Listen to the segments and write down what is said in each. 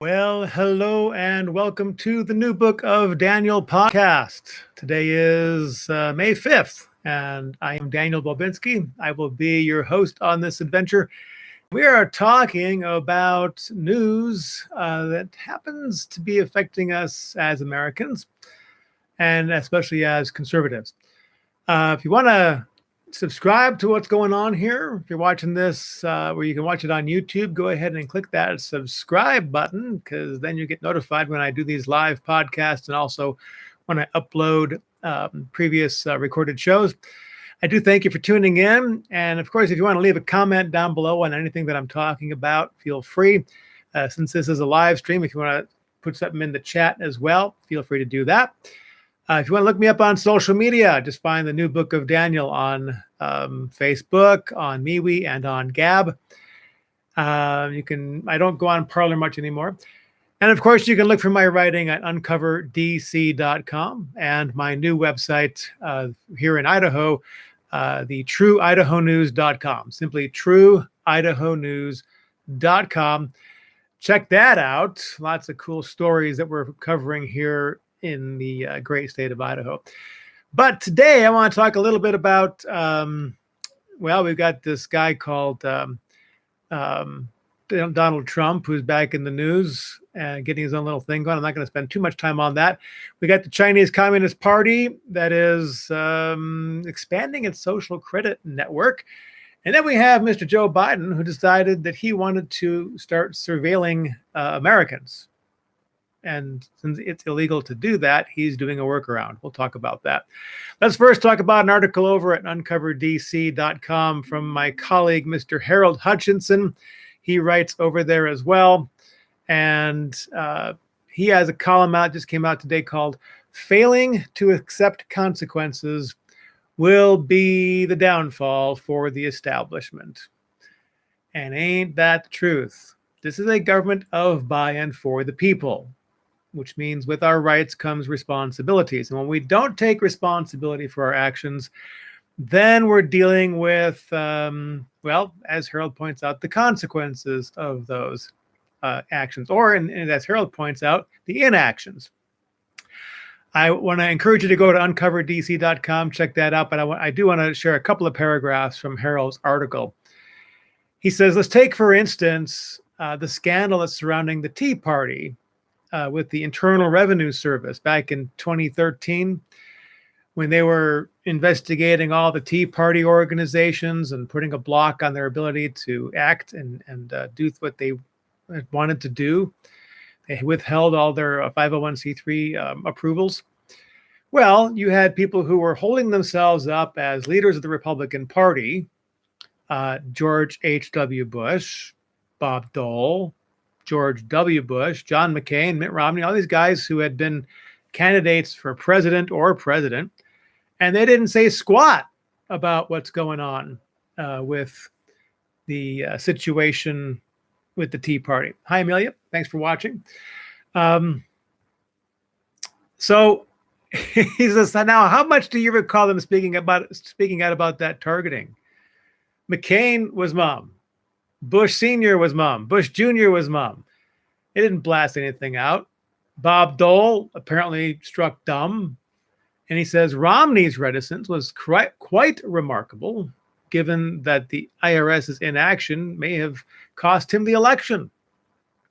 Well, hello and welcome to the New Book of Daniel podcast. Today is May 5th, and I am Daniel Bobinski. I will be your host on this adventure. We are talking about news that happens to be affecting us as Americans, and especially as conservatives. If you want to subscribe to what's going on here, if you're watching this where you can watch it on YouTube, go ahead and click that subscribe button, because then you get notified when I do these live podcasts and also when I upload previous recorded shows. I do thank you for tuning in. And of course, if you want to leave a comment down below on anything that I'm talking about, feel free. Since this is a live stream, if you want to put something in the chat as well, feel free to do that. If you want to look me up on social media, just find the New Book of Daniel on Facebook, on MeWe, and on Gab. I don't go on Parler much anymore. And of course, you can look for my writing at UncoverDC.com and my new website here in Idaho, the TrueIdahoNews.com. Simply TrueIdahoNews.com. Check that out. Lots of cool stories that we're covering here in the great state of Idaho. But today I want to talk a little bit about, we've got this guy called Donald Trump, who's back in the news and getting his own little thing going. I'm not going to spend too much time on that. We got the Chinese Communist Party that is expanding its social credit network. And then we have Mr. Joe Biden, who decided that he wanted to start surveilling Americans. And since it's illegal to do that, he's doing a workaround. We'll talk about that. Let's first talk about an article over at UncoverDC.com from my colleague, Mr. Harold Hutchinson. He writes over there as well. And he has a column out, just came out today, called "Failing to Accept Consequences Will Be the Downfall for the Establishment." And ain't that the truth? This is a government of, by, and for the people, which means with our rights comes responsibilities. And when we don't take responsibility for our actions, then we're dealing with, as Harold points out, the consequences of those actions, or, and as Harold points out, the inactions. I want to encourage you to go to uncoverdc.com, check that out, but I do want to share a couple of paragraphs from Harold's article. He says, let's take, for instance, the scandal that's surrounding the Tea Party with the Internal Revenue Service back in 2013, when they were investigating all the Tea Party organizations and putting a block on their ability to act and do what they wanted to do. They withheld all their 501c3 approvals. Well, you had people who were holding themselves up as leaders of the Republican Party, George H.W. Bush, Bob Dole, George W. Bush, John McCain, Mitt Romney, all these guys who had been candidates for president, and they didn't say squat about what's going on with the situation with the Tea Party. Hi, Amelia. Thanks for watching. So he says, now, how much do you recall them speaking out about that targeting? McCain was mum. Bush Sr. was mum. Bush Jr. was mum. They didn't blast anything out. Bob Dole apparently struck dumb. And he says Romney's reticence was quite remarkable, given that the IRS's inaction may have cost him the election.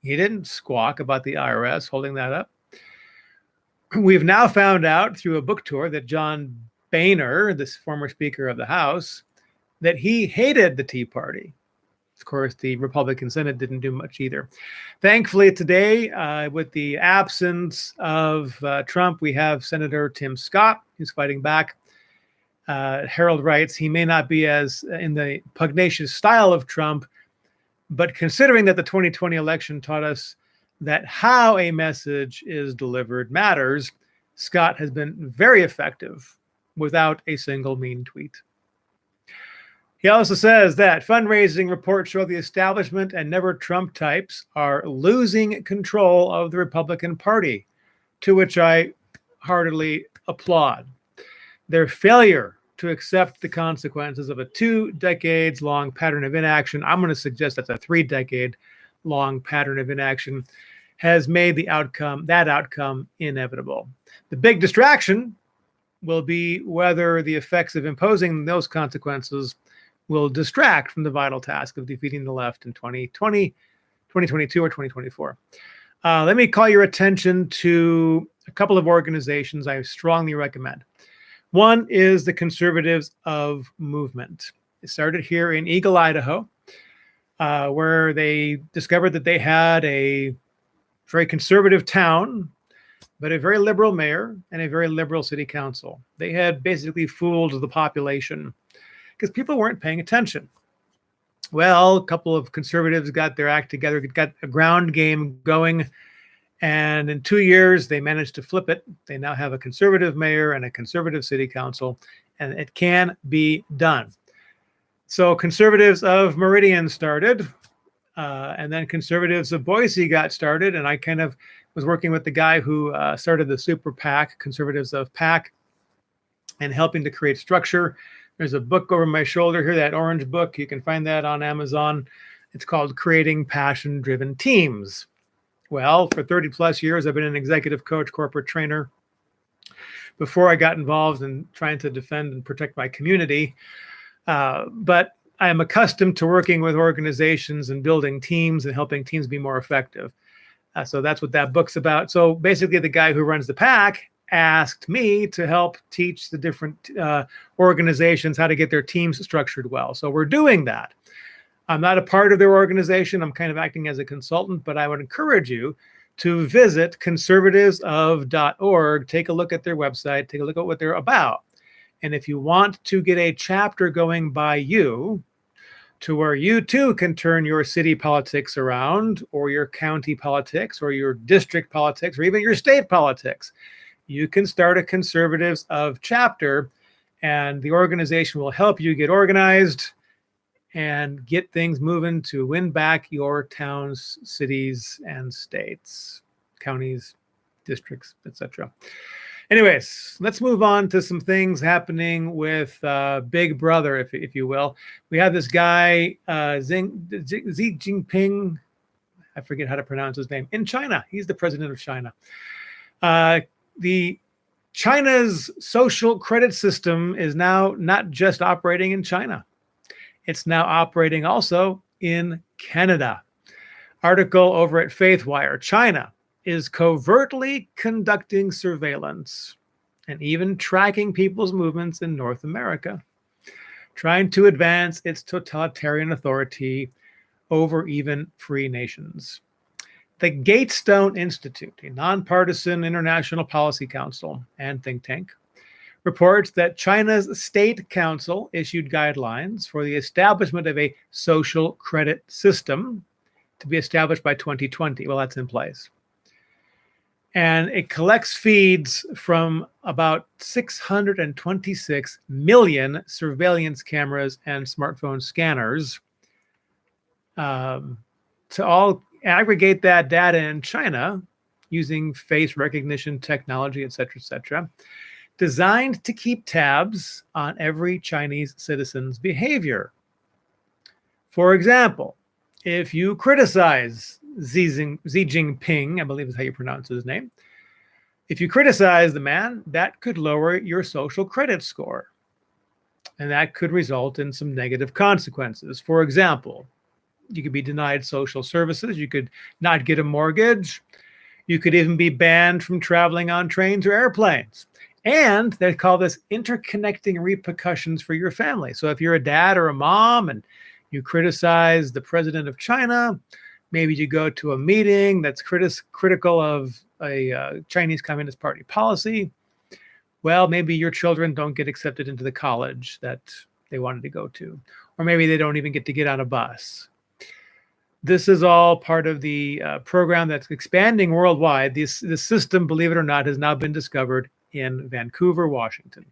He didn't squawk about the IRS holding that up. We've now found out through a book tour that John Boehner, this former Speaker of the House, that he hated the Tea Party. Of course, the Republican Senate didn't do much either. Thankfully, today, with the absence of Trump, we have Senator Tim Scott, who's fighting back. Harold writes, he may not be as in the pugnacious style of Trump, but considering that the 2020 election taught us that how a message is delivered matters, Scott has been very effective without a single mean tweet. He also says that fundraising reports show the establishment and never Trump types are losing control of the Republican Party, to which I heartily applaud. Their failure to accept the consequences of a 2 decades long pattern of inaction, I'm going to suggest that's a 3 decade long pattern of inaction, has made that outcome inevitable. The big distraction will be whether the effects of imposing those consequences will distract from the vital task of defeating the left in 2020, 2022, or 2024. Let me call your attention to a couple of organizations I strongly recommend. One is the Conservatives of Movement. It started here in Eagle, Idaho, where they discovered that they had a very conservative town, but a very liberal mayor and a very liberal city council. They had basically fooled the population because people weren't paying attention. Well, a couple of conservatives got their act together, got a ground game going, and in 2 years, they managed to flip it. They now have a conservative mayor and a conservative city council, and it can be done. So Conservatives of Meridian started, and then Conservatives of Boise got started, and I kind of was working with the guy who started the Super PAC, Conservatives of PAC, and helping to create structure. There's a book over my shoulder here, that orange book. You can find that on Amazon. It's called Creating Passion-Driven Teams. Well, for 30 plus years, I've been an executive coach, corporate trainer. Before I got involved in trying to defend and protect my community, but I am accustomed to working with organizations and building teams and helping teams be more effective. So that's what that book's about. So basically, the guy who runs the PAC asked me to help teach the different organizations how to get their teams structured well. So we're doing that. I'm not a part of their organization. I'm kind of acting as a consultant, but I would encourage you to visit conservativesof.org, take a look at their website, take a look at what they're about. And if you want to get a chapter going by you to where you too can turn your city politics around, or your county politics, or your district politics, or even your state politics, you can start a Conservatives of chapter, and the organization will help you get organized and get things moving to win back your towns, cities, and states, counties, districts, etc. Anyways, let's move on to some things happening with Big Brother, if you will. We have this guy, Xi Jinping, I forget how to pronounce his name, in China. He's the president of China. China's social credit system is now not just operating in China. It's now operating also in Canada. Article over at FaithWire. China is covertly conducting surveillance and even tracking people's movements in North America, trying to advance its totalitarian authority over even free nations. The Gatestone Institute, a nonpartisan international policy council and think tank, reports that China's State Council issued guidelines for the establishment of a social credit system to be established by 2020. Well, that's in place. And it collects feeds from about 626 million surveillance cameras and smartphone scanners to all aggregate that data in China using face recognition technology, et cetera, designed to keep tabs on every Chinese citizen's behavior. For example, if you criticize Xi Jinping, I believe is how you pronounce his name, if you criticize the man, that could lower your social credit score. And that could result in some negative consequences. For example, you could be denied social services. You could not get a mortgage. You could even be banned from traveling on trains or airplanes. And they call this interconnecting repercussions for your family. So if you're a dad or a mom and you criticize the president of China, maybe you go to a meeting that's critical of a Chinese Communist Party policy, well, maybe your children don't get accepted into the college that they wanted to go to. Or maybe they don't even get to get on a bus. This is all part of the program that's expanding worldwide. This system, believe it or not, has now been discovered in Vancouver, Washington.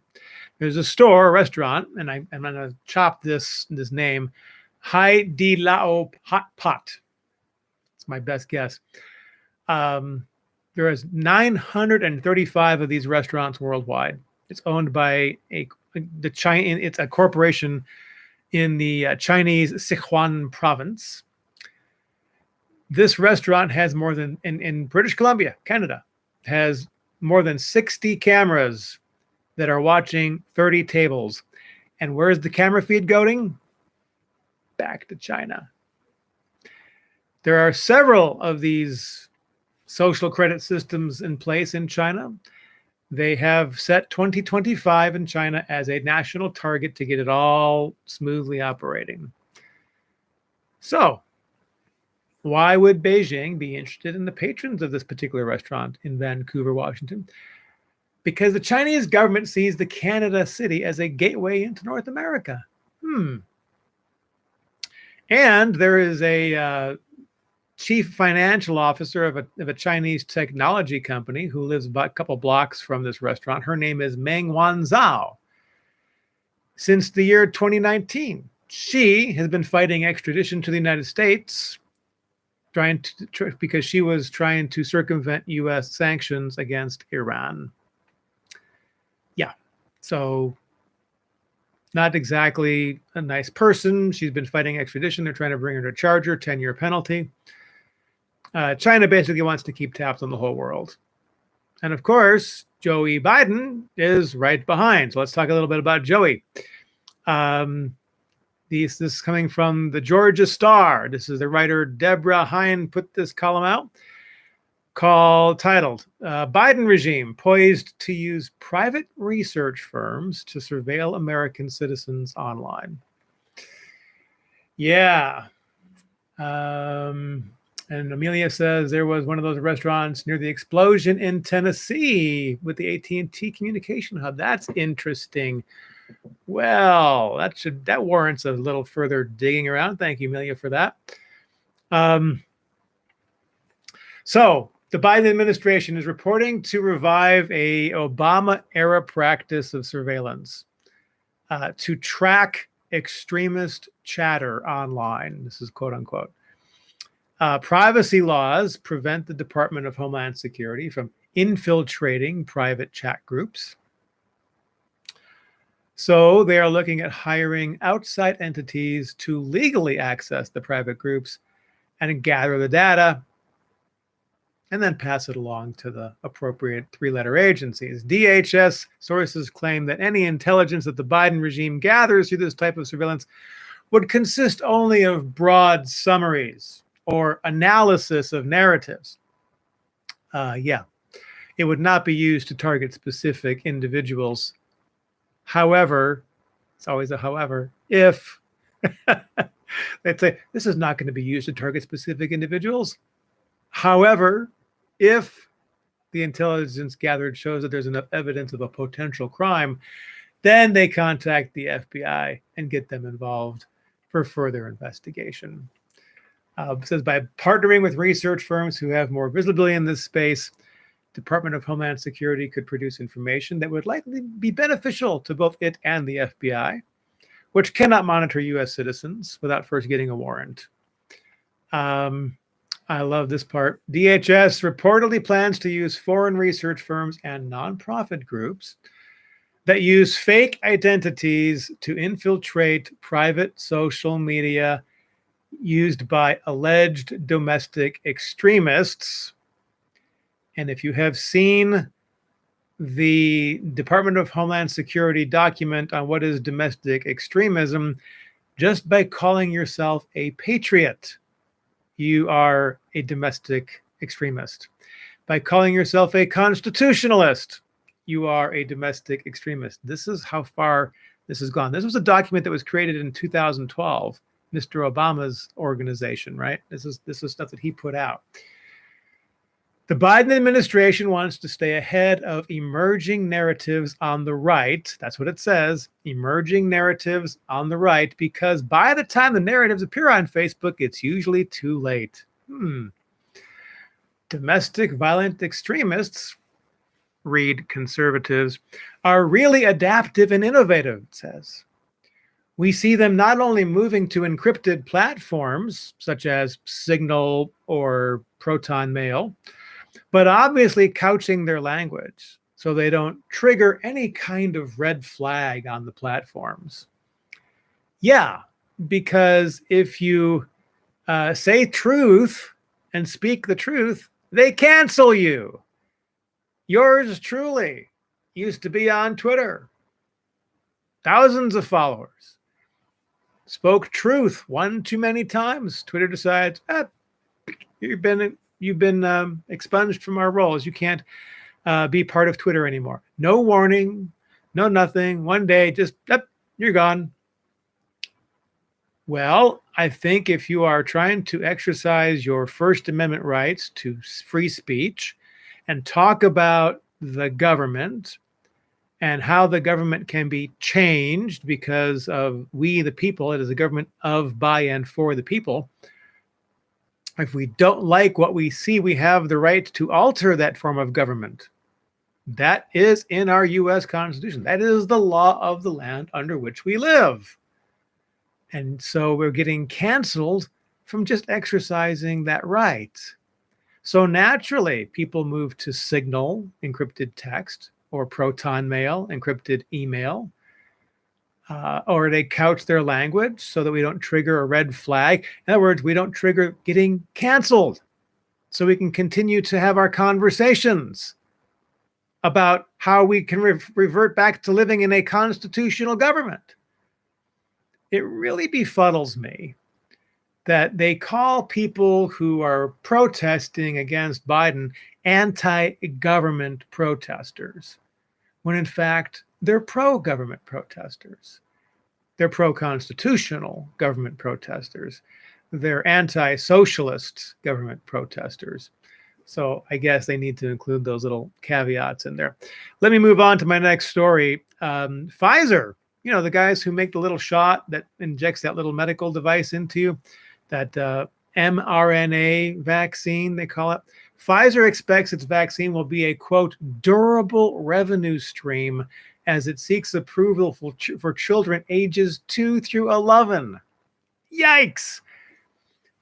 There's a store, a restaurant, and I'm going to chop this name, Hai Di Lao Hot Pot. It's my best guess. There is 935 of these restaurants worldwide. It's owned by it's a corporation in the Chinese Sichuan province. This restaurant has more than, in British Columbia, Canada, has more than 60 cameras that are watching 30 tables. And where's the camera feed going? Back to China. There are several of these social credit systems in place in China. They have set 2025 in China as a national target to get it all smoothly operating. So, why would Beijing be interested in the patrons of this particular restaurant in Vancouver, Washington? Because the Chinese government sees the Canada city as a gateway into North America. And there is a chief financial officer of a Chinese technology company who lives about a couple blocks from this restaurant. Her name is Meng Wanzhou. Since the year 2019, she has been fighting extradition to the United States, because she was trying to circumvent U.S. sanctions against Iran. Yeah, so not exactly a nice person. She's been fighting extradition. They're trying to bring her to charge her, 10-year penalty. China basically wants to keep tabs on the whole world. And of course, Joey Biden is right behind. So let's talk a little bit about Joey. This is coming from the Georgia Star. This is the writer Deborah Hine put this column out, titled, Biden regime poised to use private research firms to surveil American citizens online. Yeah. And Amelia says there was one of those restaurants near the explosion in Tennessee with the AT&T communication hub. That's interesting. Well, that warrants a little further digging around. Thank you, Amelia, for that. So the Biden administration is reporting to revive a Obama-era practice of surveillance to track extremist chatter online. This is quote unquote. Privacy laws prevent the Department of Homeland Security from infiltrating private chat groups. So they are looking at hiring outside entities to legally access the private groups and gather the data and then pass it along to the appropriate 3-letter agencies. DHS sources claim that any intelligence that the Biden regime gathers through this type of surveillance would consist only of broad summaries or analysis of narratives. It would not be used to target specific individuals. However, it's always a however, if they'd say this is not going to be used to target specific individuals. However, if the intelligence gathered shows that there's enough evidence of a potential crime, then they contact the FBI and get them involved for further investigation. It says by partnering with research firms who have more visibility in this space, Department of Homeland Security could produce information that would likely be beneficial to both it and the FBI, which cannot monitor U.S. citizens without first getting a warrant. I love this part. DHS reportedly plans to use foreign research firms and nonprofit groups that use fake identities to infiltrate private social media used by alleged domestic extremists. And if you have seen the Department of Homeland Security document on what is domestic extremism, just by calling yourself a patriot, you are a domestic extremist. By calling yourself a constitutionalist, you are a domestic extremist. This is how far this has gone. This was a document that was created in 2012, Mr. Obama's organization, right? This is stuff that he put out. The Biden administration wants to stay ahead of emerging narratives on the right. That's what it says, emerging narratives on the right, because by the time the narratives appear on Facebook, it's usually too late. Domestic violent extremists, read conservatives, are really adaptive and innovative, it says. We see them not only moving to encrypted platforms, such as Signal or Proton Mail, but obviously couching their language so they don't trigger any kind of red flag on the platforms. Yeah, because if you say truth and speak the truth, they cancel you. Yours truly used to be on Twitter, thousands of followers, spoke truth one too many times. Twitter decides, you've been expunged from our roles. You can't be part of Twitter anymore. No warning, no nothing. One day, just you're gone. Well, I think if you are trying to exercise your First Amendment rights to free speech and talk about the government and how the government can be changed because of we, the people, it is a government of, by, and for the people. If we don't like what we see, we have the right to alter that form of government. That is in our U.S. Constitution. That is the law of the land under which we live. And so we're getting canceled from just exercising that right. So naturally, people move to Signal, encrypted text, or Proton Mail, encrypted email, or they couch their language so that we don't trigger a red flag. In other words, we don't trigger getting canceled, so we can continue to have our conversations about how we can revert back to living in a constitutional government. It really befuddles me that they call people who are protesting against Biden anti-government protesters, when in fact they're pro-government protesters. They're pro-constitutional government protesters. They're anti-socialist government protesters. So I guess they need to include those little caveats in there. Let me move on to my next story. Pfizer, the guys who make the little shot that injects that little medical device into you, that mRNA vaccine, they call it. Pfizer expects its vaccine will be a, quote, durable revenue stream as it seeks approval for children ages 2 through 11. Yikes.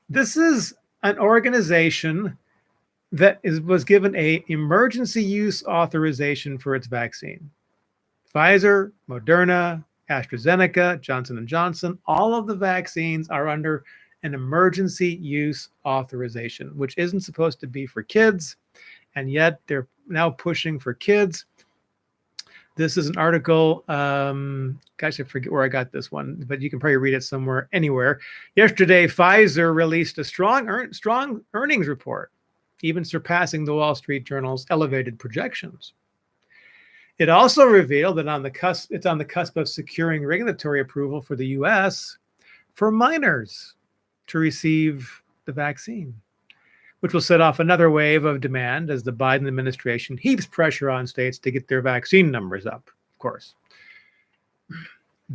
This is an organization that was given an emergency use authorization for its vaccine. Pfizer, Moderna, AstraZeneca, Johnson & Johnson, all of the vaccines are under an emergency use authorization, which isn't supposed to be for kids, and yet they're now pushing for kids. This is an article, gosh, I forget where I got this one, but you can probably read it somewhere, anywhere. Yesterday, Pfizer released a strong earnings report, even surpassing the Wall Street Journal's elevated projections. It also revealed that it's on the cusp of securing regulatory approval for the U.S. for minors to receive the vaccine, which will set off another wave of demand as the Biden administration heaps pressure on states to get their vaccine numbers up, of course.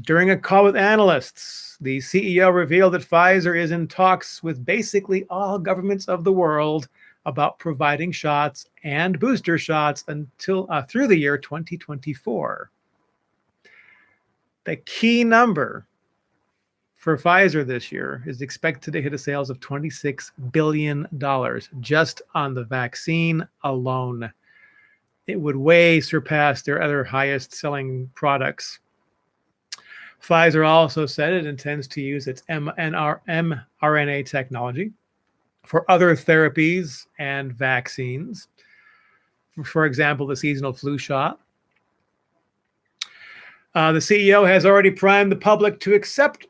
During a call with analysts, the CEO revealed that Pfizer is in talks with basically all governments of the world about providing shots and booster shots until through the year 2024. The key number for Pfizer this year is expected to hit a sales of $26 billion just on the vaccine alone. It would way surpass their other highest selling products. Pfizer also said it intends to use its mRNA technology for other therapies and vaccines. For example, the seasonal flu shot. The CEO has already primed the public to accept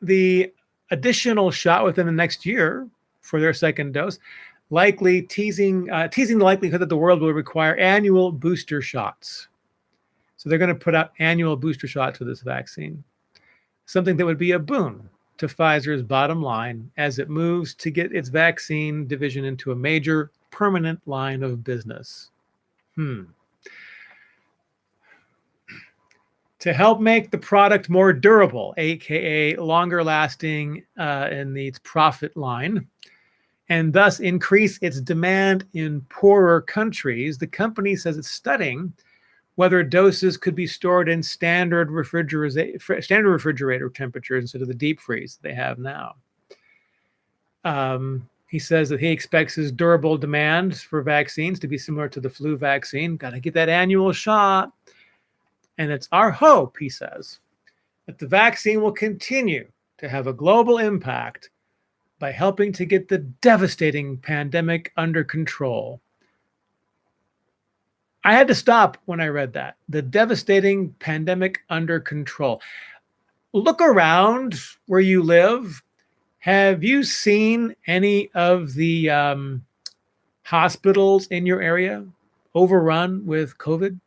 the additional shot within the next year for their second dose, likely teasing the likelihood that the world will require annual booster shots. So they're going to put out annual booster shots for this vaccine, something that would be a boon to Pfizer's bottom line as it moves to get its vaccine division into a major permanent line of business. To help make the product more durable, aka longer lasting in its profit line, and thus increase its demand in poorer countries, the company says it's studying whether doses could be stored in standard refrigerator temperatures instead of the deep freeze they have now. He says that he expects his durable demand for vaccines to be similar to the flu vaccine. Got to get that annual shot. And it's our hope, he says, that the vaccine will continue to have a global impact by helping to get the devastating pandemic under control. I had to stop when I read that. The devastating pandemic under control. Look around where you live. Have you seen any of the hospitals in your area overrun with COVID?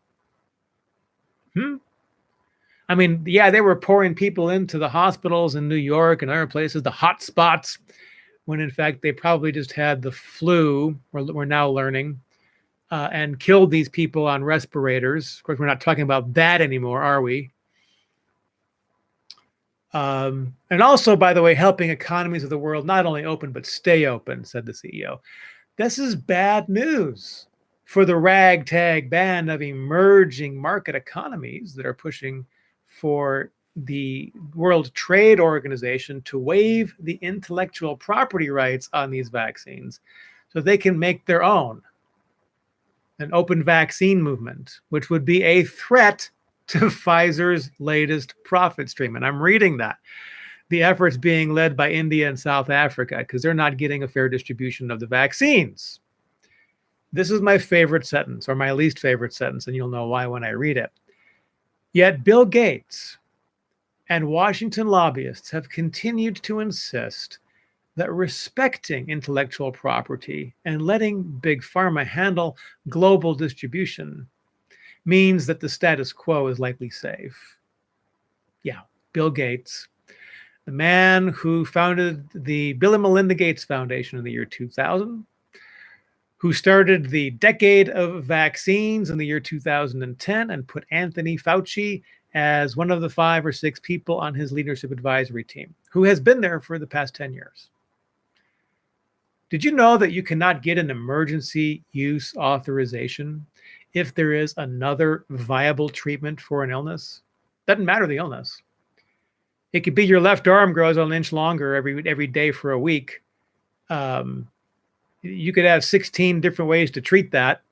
I mean, yeah, they were pouring people into the hospitals in New York and other places, the hot spots, when in fact they probably just had the flu, we're now learning, and killed these people on respirators. Of course, we're not talking about that anymore, are we? And also, by the way, helping economies of the world not only open, but stay open, said the CEO. This is bad news for the ragtag band of emerging market economies that are pushing for the World Trade Organization to waive the intellectual property rights on these vaccines so they can make their own. An open vaccine movement, which would be a threat to Pfizer's latest profit stream. And I'm reading that. The efforts being led by India and South Africa because they're not getting a fair distribution of the vaccines. This is my favorite sentence, or my least favorite sentence, and you'll know why when I read it. Yet Bill Gates and Washington lobbyists have continued to insist that respecting intellectual property and letting big pharma handle global distribution means that the status quo is likely safe. Yeah, Bill Gates, the man who founded the Bill and Melinda Gates Foundation in the year 2000, who started the Decade of Vaccines in the year 2010 and put Anthony Fauci as one of the 5 or 6 people on his leadership advisory team, who has been there for the past 10 years. Did you know that you cannot get an emergency use authorization if there is another viable treatment for an illness? Doesn't matter the illness. It could be your left arm grows an inch longer every day for a week. You could have 16 different ways to treat that.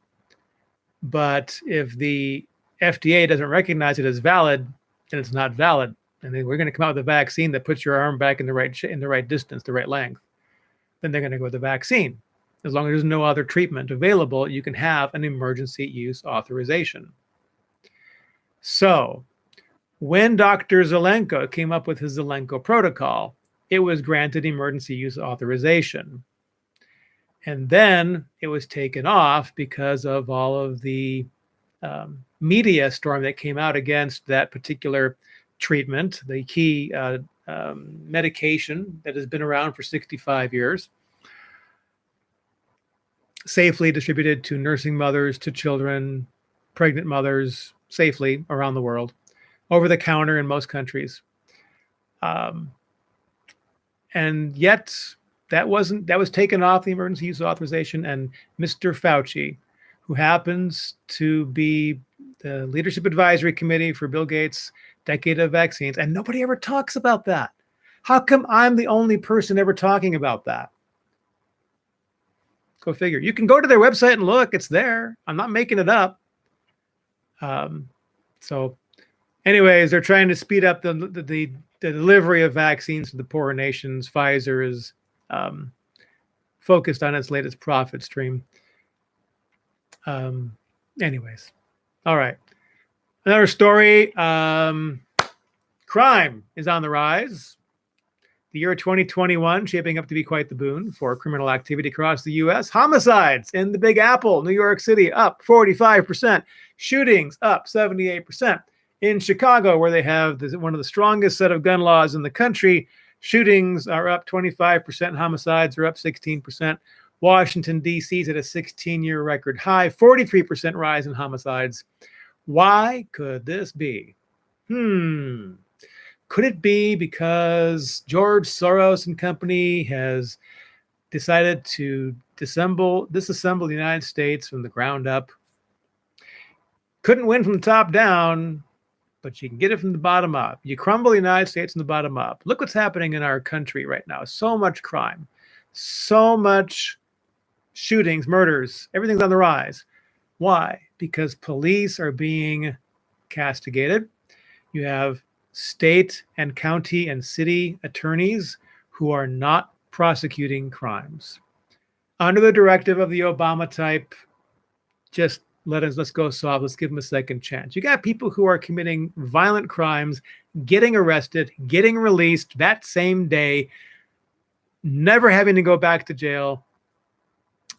But if the FDA doesn't recognize it as valid, then it's not valid. And then we're going to come out with a vaccine that puts your arm back in the right distance, the right length. Then they're going to go with the vaccine. As long as there's no other treatment available, you can have an emergency use authorization. So when Dr. Zelenko came up with his Zelenko protocol, it was granted emergency use authorization. And then it was taken off because of all of the media storm that came out against that particular treatment, the key medication that has been around for 65 years, safely distributed to nursing mothers, to children, pregnant mothers, safely around the world, over the counter in most countries. And yet that was taken off the emergency use authorization, and Mr. Fauci, who happens to be the leadership advisory committee for Bill Gates' Decade of Vaccines, and nobody ever talks about that. How come I'm the only person ever talking about that? Go figure. You can go to their website and look. It's there. I'm not making it up. So anyways, they're trying to speed up the delivery of vaccines to the poorer nations. Pfizer is focused on its latest profit stream. Anyways, all right. Another story. Crime is on the rise. The year 2021 shaping up to be quite the boon for criminal activity across the U.S. Homicides in the Big Apple, New York City, up 45%. Shootings up 78%. In Chicago, where they have one of the strongest set of gun laws in the country, shootings are up 25%. Homicides are up 16%. Washington, D.C. is at a 16-year record high, 43% rise in homicides. Why could this be? Could it be because George Soros and company has decided to disassemble the United States from the ground up? Couldn't win from the top down, but you can get it from the bottom up. You crumble the United States from the bottom up. Look what's happening in our country right now. So much crime, so much shootings, murders, everything's on the rise. Why? Because police are being castigated. You have state and county and city attorneys who are not prosecuting crimes. Under the directive of the Obama type, just let's go soft. Let's give them a second chance. You got people who are committing violent crimes, getting arrested, getting released that same day, never having to go back to jail.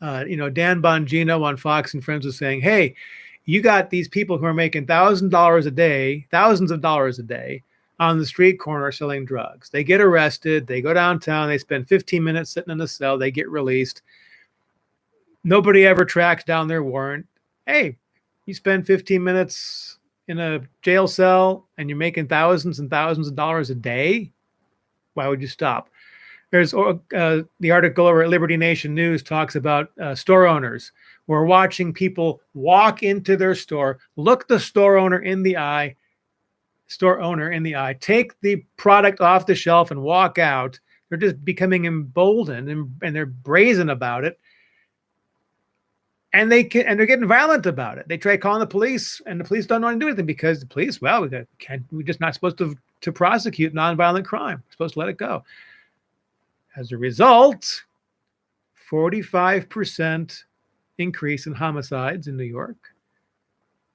Dan Bongino on Fox and Friends was saying, hey, you got these people who are making thousands of dollars a day on the street corner selling drugs. They get arrested. They go downtown. They spend 15 minutes sitting in a cell. They get released. Nobody ever tracks down their warrant. Hey, you spend 15 minutes in a jail cell and you're making thousands and thousands of dollars a day. Why would you stop? There's the article over at Liberty Nation News talks about store owners who are watching people walk into their store, look the store owner in the eye, take the product off the shelf and walk out. They're just becoming emboldened and they're brazen about it. And they're getting violent about it. They try calling the police, and the police don't want to do anything because the police, we're just not supposed to prosecute nonviolent crime. We're supposed to let it go. As a result, 45% increase in homicides in New York,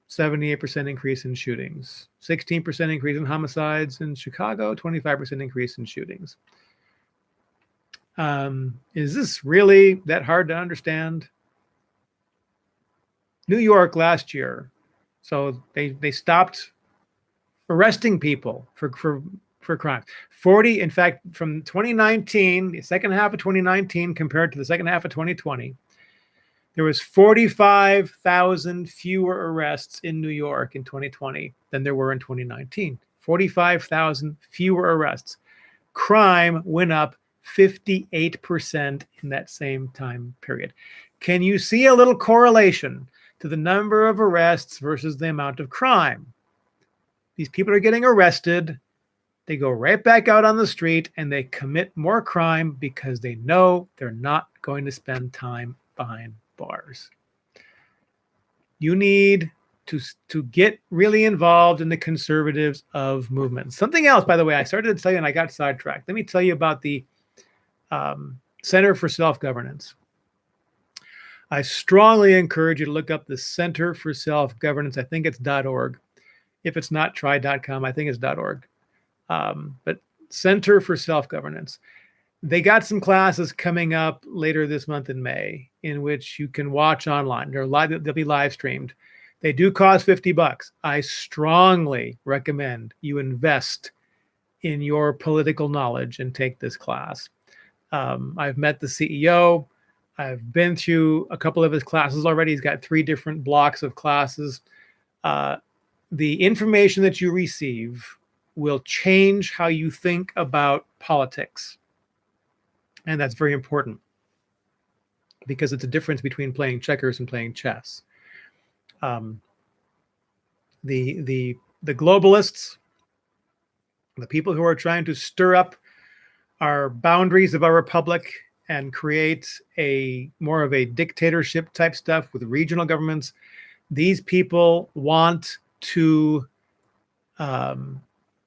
78% increase in shootings, 16% increase in homicides in Chicago, 25% increase in shootings. Is this really that hard to understand? New York last year, so they stopped arresting people for crimes. 40, in fact, from 2019, the second half of 2019 compared to the second half of 2020, there was 45,000 fewer arrests in New York in 2020 than there were in 2019. 45,000 fewer arrests. Crime went up 58% in that same time period. Can you see a little correlation to the number of arrests versus the amount of crime? These people are getting arrested. They go right back out on the street and they commit more crime because they know they're not going to spend time behind bars. You need to get really involved in the conservatives of movement. Something else, by the way, I started to tell you and I got sidetracked. Let me tell you about the Center for Self-Governance. I strongly encourage you to look up the Center for Self-Governance. I think it's .org. If it's not, try .com. I think it's .org. But Center for Self-Governance. They got some classes coming up later this month in May in which you can watch online. They'll be live streamed. They do cost $50. I strongly recommend you invest in your political knowledge and take this class. I've met the CEO. I've been through a couple of his classes already. He's got 3 different blocks of classes. The information that you receive will change how you think about politics. And that's very important because it's a difference between playing checkers and playing chess. The globalists, the people who are trying to stir up our boundaries of our republic and create more of a dictatorship type stuff with regional governments, these people want to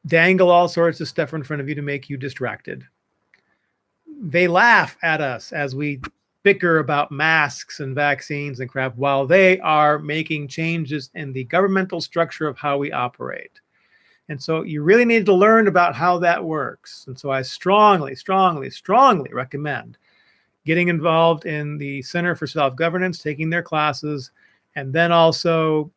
dangle all sorts of stuff in front of you to make you distracted. They laugh at us as we bicker about masks and vaccines and crap while they are making changes in the governmental structure of how we operate. And so you really need to learn about how that works. And so I strongly, strongly, strongly recommend getting involved in the Center for Self-Governance, taking their classes, and then also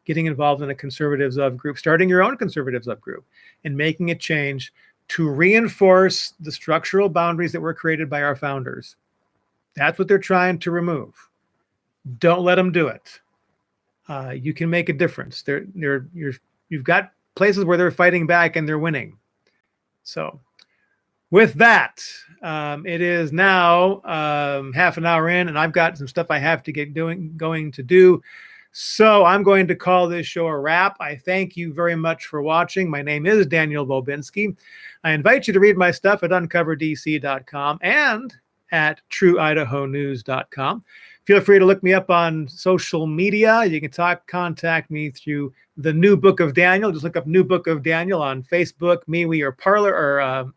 getting involved in a conservatives of group, starting your own conservatives of group and making a change to reinforce the structural boundaries that were created by our founders. That's what they're trying to remove. Don't let them do it. You can make a difference. You've got places where they're fighting back and they're winning. So with that, it is now half an hour in, and I've got some stuff I have to get going to do. So I'm going to call this show a wrap. I thank you very much for watching. My name is Daniel Bobinski. I invite you to read my stuff at UncoverDC.com and at TrueIdahoNews.com. Feel free to look me up on social media. You can contact me through the New Book of Daniel. Just look up New Book of Daniel on Facebook, MeWe, or Parler, or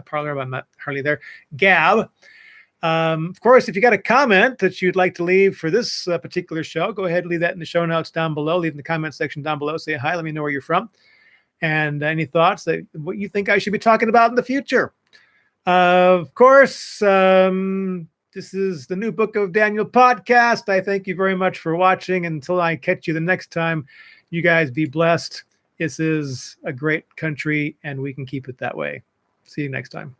Parler. I'm not hardly there. Gab. Of course, if you got a comment that you'd like to leave for this particular show, go ahead and leave that in the show notes down below. Leave in the comment section down below. Say hi. Let me know where you're from, and any thoughts that what you think I should be talking about in the future. Of course. This is the New Book of Daniel podcast. I thank you very much for watching. Until I catch you the next time, you guys be blessed. This is a great country, and we can keep it that way. See you next time.